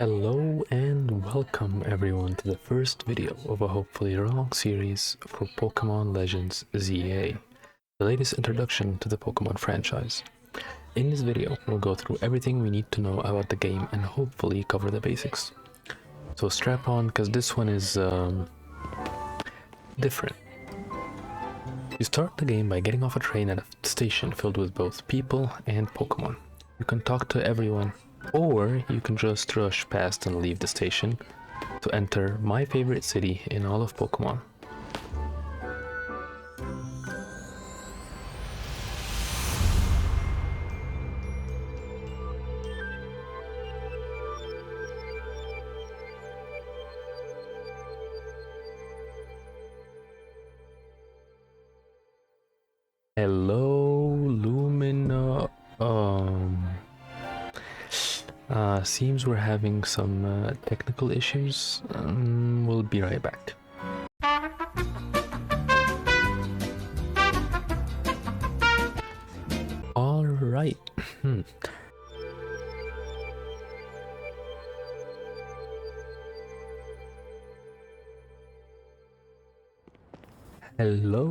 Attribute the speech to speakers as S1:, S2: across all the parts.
S1: Hello and welcome everyone to the first video of a hopefully long series for Pokémon Legends ZA, the latest introduction to the Pokémon franchise. In this video, we'll go through everything we need to know about the game and hopefully cover the basics. So strap on, because this one is different. You start the game by getting off a train at a station filled with both people and Pokémon. You can talk to everyone, or you can just rush past and leave the station to enter my favorite city in all of Pokémon. Hello, Lumina. Seems we're having some technical issues. We'll be right back. All right. Hello,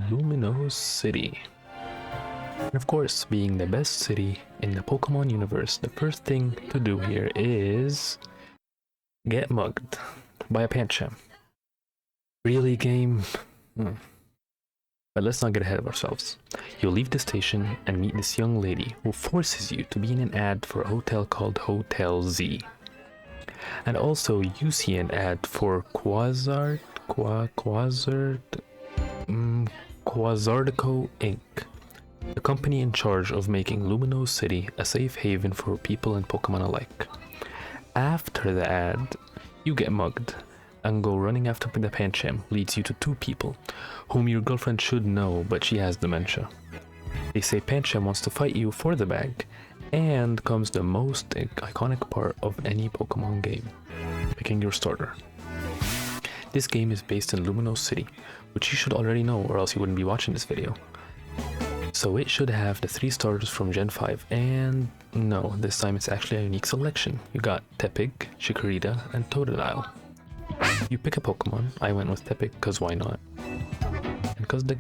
S1: Lumiose City. And of course, being the best city in the Pokemon universe, the first thing to do here is get mugged by a Pancham. Really, game? But let's not get ahead of ourselves. You'll leave the station and meet this young lady who forces you to be in an ad for a hotel called Hotel Z. And also, you see an ad for Quasardico Inc., the company in charge of making Lumiose City a safe haven for people and Pokemon alike. After the ad, you get mugged and go running after the Pancham leads you to two people, whom your girlfriend should know, but she has dementia. They say Pancham wants to fight you for the bag, and comes the most iconic part of any Pokemon game, picking your starter. This game is based in Lumiose City, which you should already know or else you wouldn't be watching this video. So it should have the 3 starters from Gen 5, and no, this time it's actually a unique selection. You got Tepig, Chikorita, and Totodile. You pick a Pokemon. I went with Tepig because why not?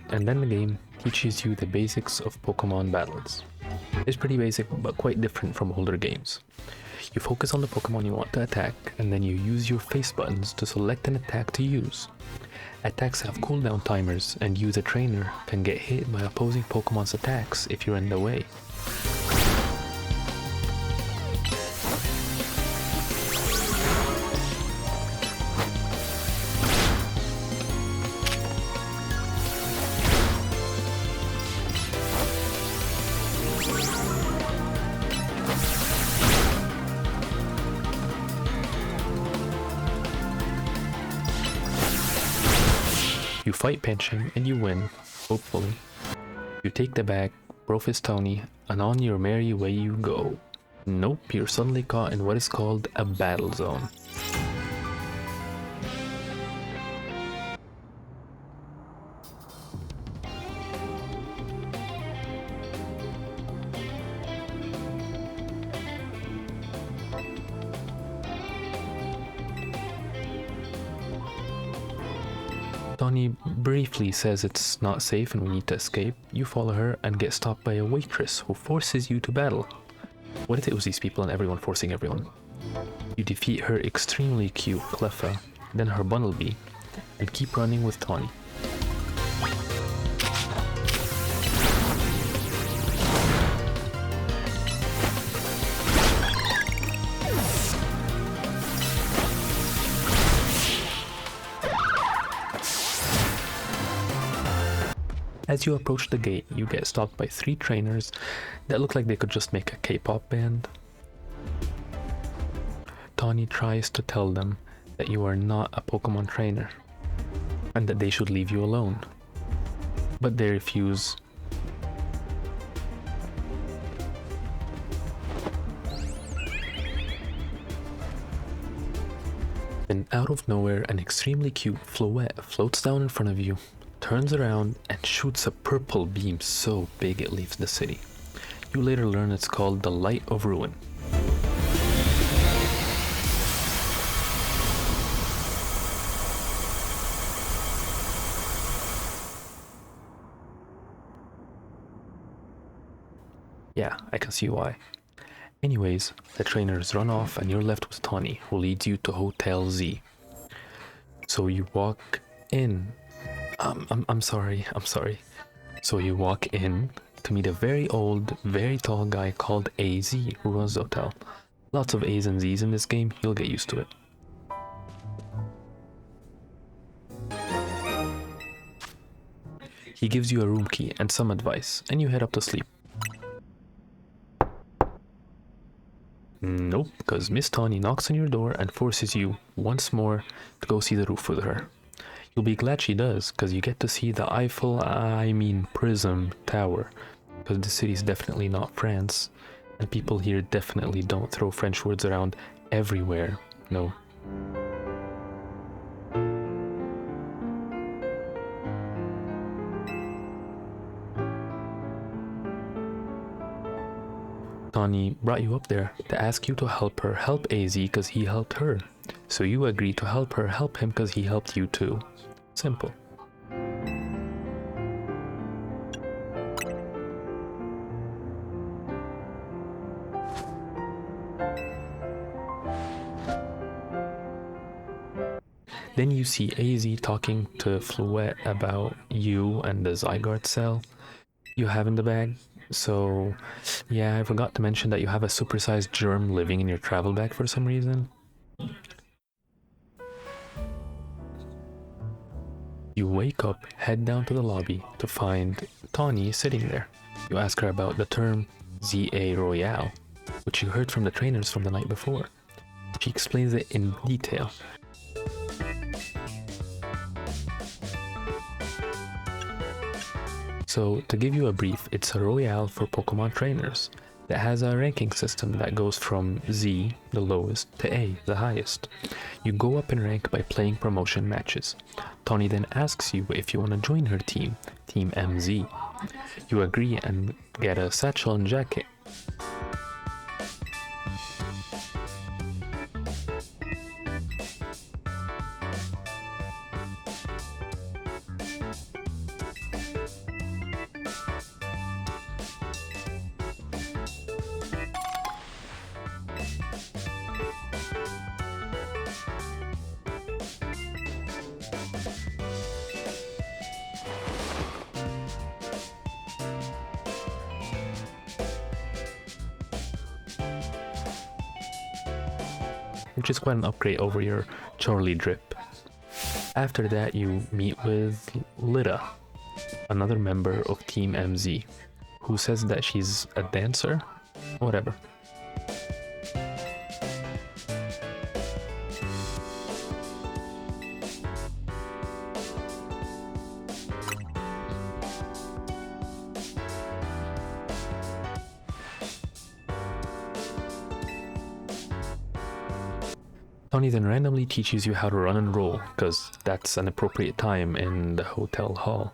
S1: And then the game teaches you the basics of Pokemon battles. It's pretty basic but quite different from older games. You focus on the Pokemon you want to attack, and then you use your face buttons to select an attack to use. Attacks have cooldown timers, and you, the trainer, can get hit by opposing Pokemon's attacks if you're in the way. You fight Pancham and you win, hopefully. You take the bag, Brofist Tony, and on your merry way you go. Nope, you're suddenly caught in what is called a battle zone. Tawny briefly says it's not safe and we need to escape. You follow her and get stopped by a waitress who forces you to battle. What if it was these people and everyone forcing everyone? You defeat her extremely cute Cleffa, then her Bunnelby, and keep running with Tawny. As you approach the gate, you get stopped by 3 trainers that look like they could just make a K-pop band. Tawny tries to tell them that you are not a Pokemon trainer and that they should leave you alone, but they refuse. Then out of nowhere, an extremely cute Floette floats down in front of you, turns around and shoots a purple beam so big it leaves the city. You later learn it's called the Light of Ruin. Yeah, I can see why. Anyways, the trainers run off and you're left with Tawny, who leads you to Hotel Z. So you walk in. I'm sorry. So you walk in to meet a very old, very tall guy called AZ who runs the hotel. Lots of A's and Z's in this game, you'll get used to it. He gives you a room key and some advice, and you head up to sleep. Nope, because Miss Tawny knocks on your door and forces you, once more, to go see the roof with her. You'll be glad she does, because you get to see the Prism Tower, because the city's definitely not France, and people here definitely don't throw French words around everywhere, no. Tawny brought you up there to ask you to help her help AZ because he helped her. So you agree to help her help him because he helped you too. Simple. Then you see AZ talking to Fluette about you and the Zygarde cell you have in the bag. So, yeah, I forgot to mention that you have a supersized germ living in your travel bag for some reason. You wake up, head down to the lobby to find Tawny sitting there. You ask her about the term ZA Royale, which you heard from the trainers from the night before. She explains it in detail. So, to give you a brief, it's a Royale for Pokemon trainers that has a ranking system that goes from Z, the lowest, to A, the highest. You go up in rank by playing promotion matches. Tawny then asks you if you want to join her team, Team MZ. You agree and get a satchel and jacket. Which is quite an upgrade over your Charlie Drip. After that, you meet with Lita, another member of Team MZ, who says that she's a dancer? Whatever. Tawny then randomly teaches you how to run and roll, because that's an appropriate time in the hotel hall.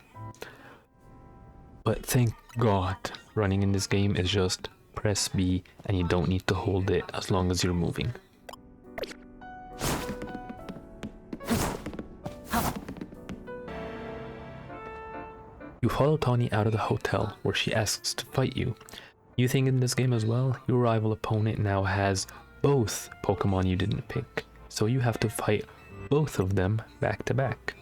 S1: But thank God, running in this game is just press B and you don't need to hold it as long as you're moving. You follow Tawny out of the hotel where she asks to fight you. You think in this game as well, your rival opponent now has both Pokemon you didn't pick. So you have to fight both of them back to back.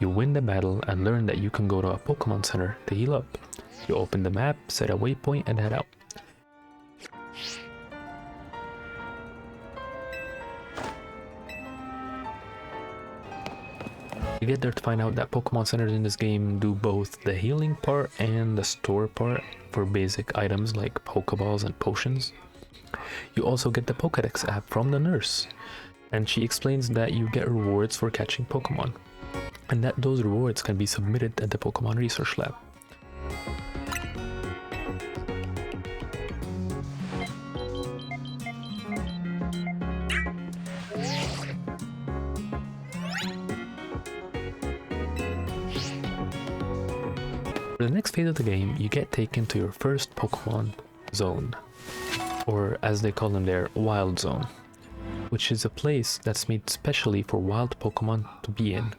S1: You win the battle and learn that you can go to a Pokemon Center to heal up. You open the map, set a waypoint, and head out. You get there to find out that Pokemon Centers in this game do both the healing part and the store part for basic items like Pokeballs and potions. You also get the Pokédex app from the nurse, and she explains that you get rewards for catching Pokemon. and that those rewards can be submitted at the Pokemon Research Lab. For the next phase of the game, you get taken to your first Pokemon zone, or as they call them there, Wild Zone, which is a place that's made specially for wild Pokemon to be in.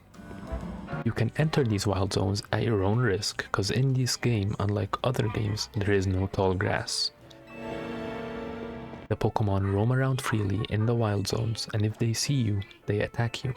S1: You can enter these wild zones at your own risk, because in this game, unlike other games, there is no tall grass. The Pokemon roam around freely in the wild zones, and if they see you, they attack you.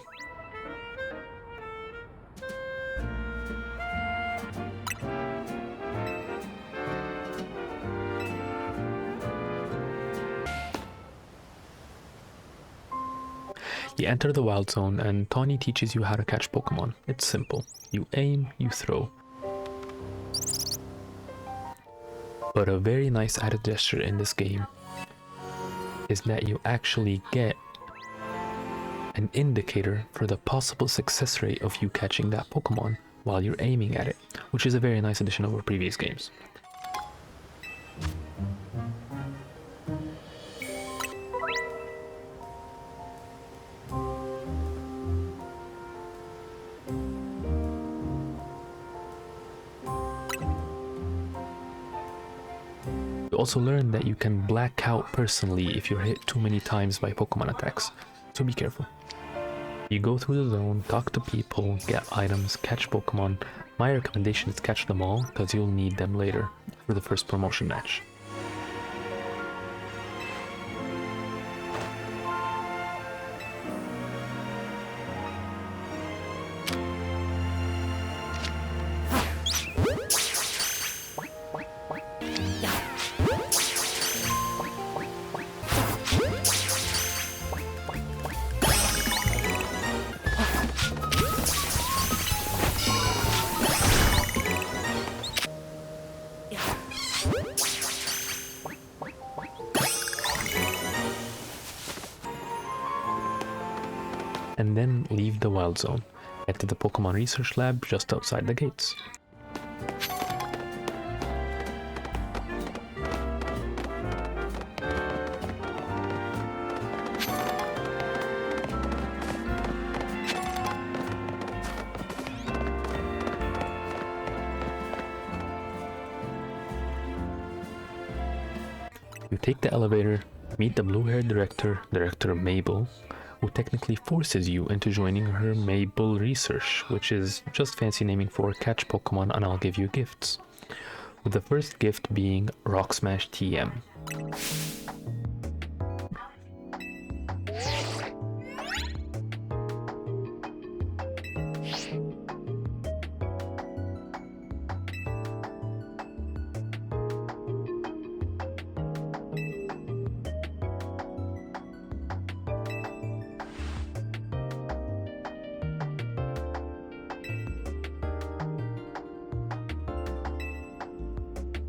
S1: You enter the wild zone and Tawny teaches you how to catch Pokemon. It's simple. You aim, you throw. But a very nice added gesture in this game is that you actually get an indicator for the possible success rate of you catching that Pokemon while you're aiming at it, which is a very nice addition over previous games. You also learn that you can black out personally if you're hit too many times by Pokemon attacks, so be careful. You go through the zone, talk to people, get items, catch Pokemon. My recommendation is catch them all, because you'll need them later for the first promotion match. And then leave the wild zone. Head to the Pokemon Research Lab just outside the gates. You take the elevator, meet the blue-haired director, Director Mabel, who technically forces you into joining her Mabel Research, which is just fancy naming for catch Pokemon and I'll give you gifts. With the first gift being Rock Smash TM.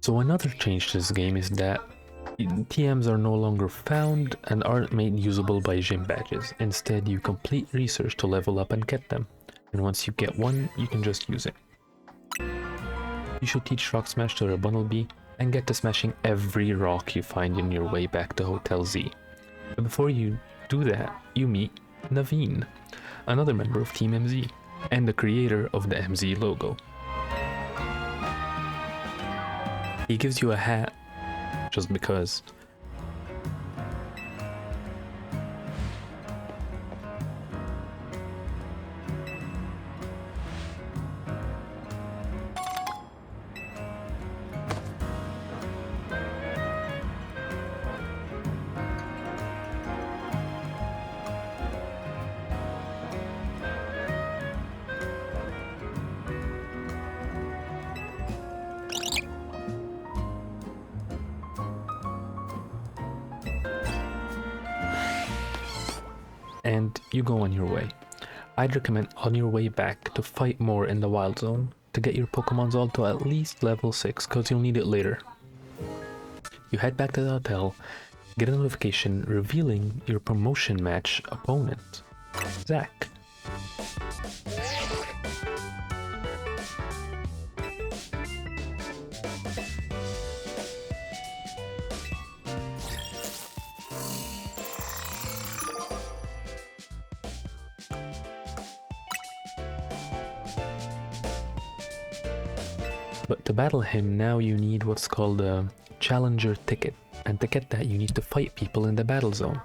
S1: So another change to this game is that TMs are no longer found and aren't made usable by gym badges. Instead, you complete research to level up and get them. And once you get one, you can just use it. You should teach Rock Smash to Bunnelby and get to smashing every rock you find in your way back to Hotel Z. But before you do that, you meet Naveen, another member of Team MZ, and the creator of the MZ logo. He gives you a hat, just because. And you go on your way. I'd recommend on your way back to fight more in the wild zone to get your Pokemon's all to at least level 6, because you'll need it later. You head back to the hotel, get a notification revealing your promotion match opponent, Zach. But to battle him, now you need what's called a challenger ticket, and to get that you need to fight people in the battle zone.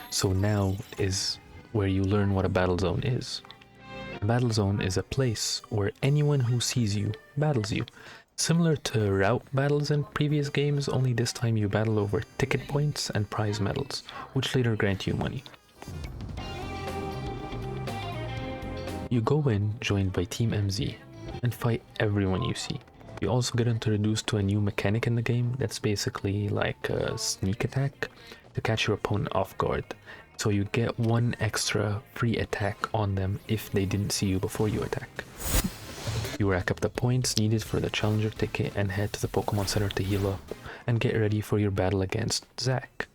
S1: So now is where you learn what a battle zone is. A battle zone is a place where anyone who sees you battles you. Similar to route battles in previous games, only this time you battle over ticket points and prize medals, which later grant you money. You go in joined by Team MZ and fight everyone you see. You also get introduced to a new mechanic in the game that's basically like a sneak attack to catch your opponent off guard. So you get one extra free attack on them if they didn't see you before you attack. You rack up the points needed for the challenger ticket and head to the Pokemon Center to heal up and get ready for your battle against Zack.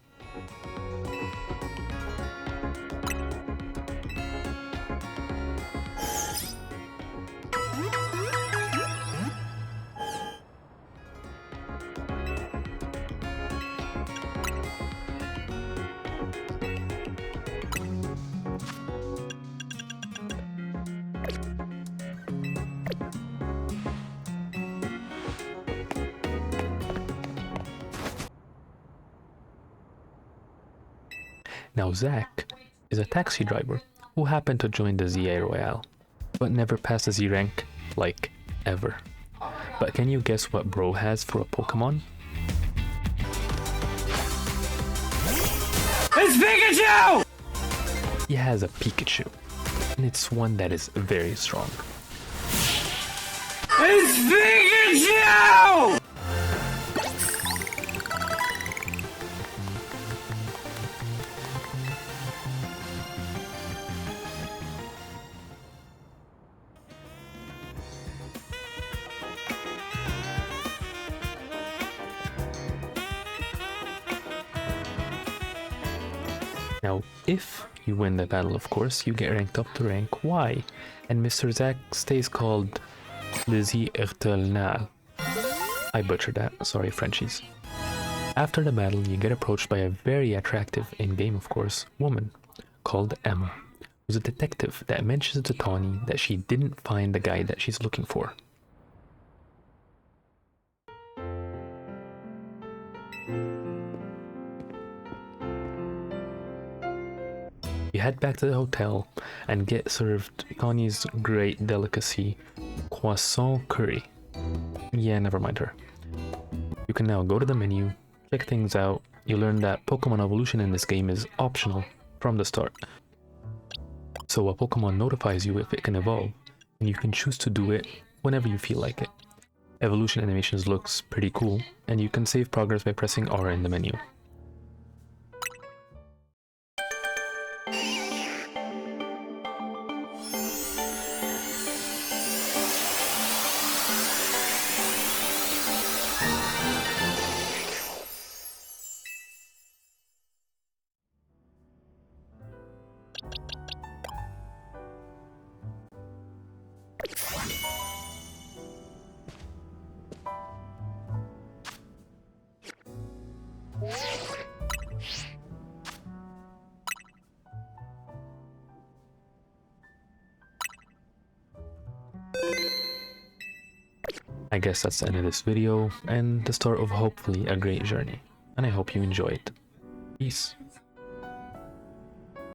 S1: Now Zack is a taxi driver who happened to join the ZA Royale, but never passed the Z rank, like, ever. But can you guess what bro has for a Pokemon?
S2: It's Pikachu!
S1: He has a Pikachu, and it's one that is very strong.
S2: It's Pikachu!
S1: Now, if you win the battle, of course, you get ranked up to rank Y, and Mr. Zack stays called Lizzie Eternal. I butchered that, sorry Frenchies. After the battle, you get approached by a very attractive, in-game of course, woman called Emma, who's a detective that mentions to Tawny that she didn't find the guy that she's looking for. You head back to the hotel and get served Tawny's great delicacy, croissant curry. Yeah, never mind her. You can now go to the menu, check things out. You learn that Pokemon evolution in this game is optional from the start. So a Pokemon notifies you if it can evolve, and you can choose to do it whenever you feel like it. Evolution animations looks pretty cool, and you can save progress by pressing R in the menu. I guess that's the end of this video and the start of hopefully a great journey, and I hope you enjoyed. Peace.